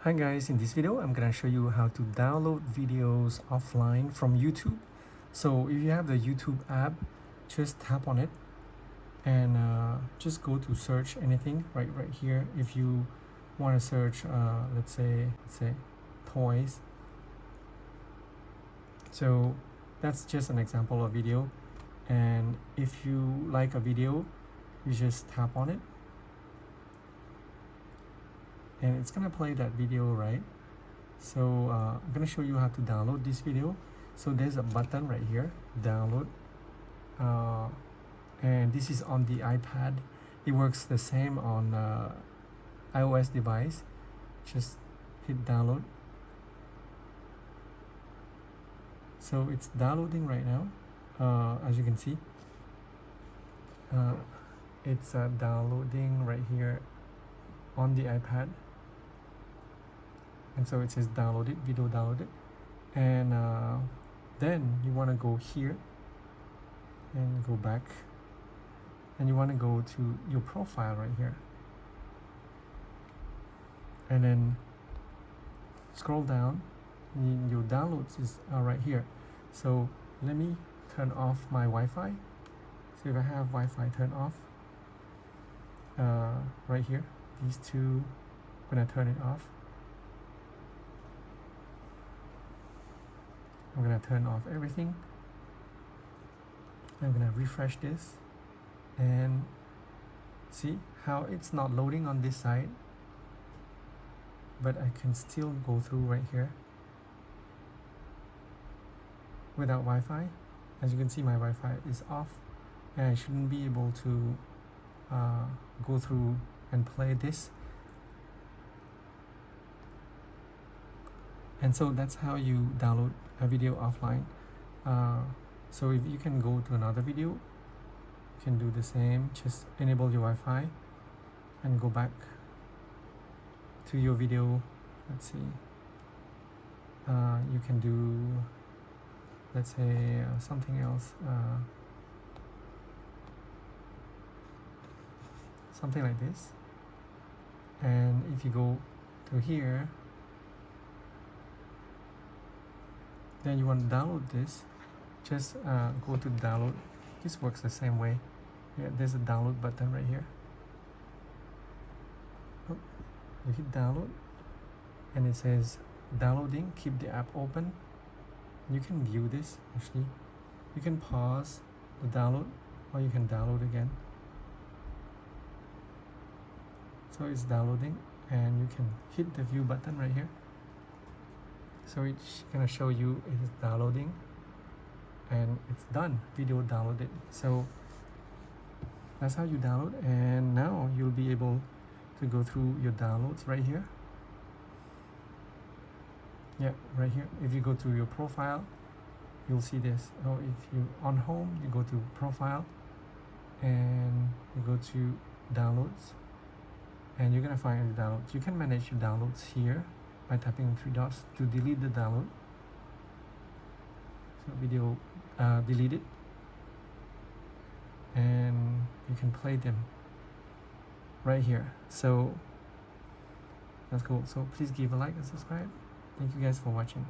Hi guys, in this video I'm gonna show you how to download videos offline from YouTube. So if you have the YouTube app, just tap on it and just go to search anything right here. If you want to search let's say toys, so that's just an example of video. And if you like a video, you just tap on it and it's gonna play that video, right? So I'm gonna show you how to download this video. So there's a button right here, download, and this is on the iPad. It works the same on iOS device. Just hit download. So it's downloading right now. As you can see, it's downloading right here on the iPad. And so it says downloaded, video downloaded, and then you want to go here and go back, and you want to go to your profile right here, and then scroll down. Your downloads is right here. So let me turn off my Wi-Fi. So if I have Wi-Fi, turn off right here, these two, I'm gonna turn it off. I'm gonna turn off everything. I'm gonna refresh this and see how it's not loading on this side, but I can still go through right here without Wi-Fi. As you can see, my Wi-Fi is off and I shouldn't be able to go through and play this. And so that's how you download a video offline. So if you can go to another video, you can do the same. Just enable your Wi-Fi and go back to your video. Let's see. You can do, let's say, something else. Something like this. And if you go to here, then you want to download this, just go to download. This works the same way. Yeah, there's a download button right here. Oh, you hit download and it says downloading, keep the app open. You can view this actually. You can pause the download or you can download again. So it's downloading and you can hit the view button right here. So it's gonna show you it is downloading and it's done, video downloaded. So that's how you download, and now you'll be able to go through your downloads right here. Yeah, right here. If you go to your profile, you'll see this. Or if you on home, you go to profile and you go to downloads and you're gonna find the downloads. You can manage your downloads here by tapping three dots to delete the download. So video deleted, and you can play them right here. So that's cool. So please give a like and subscribe. Thank you guys for watching.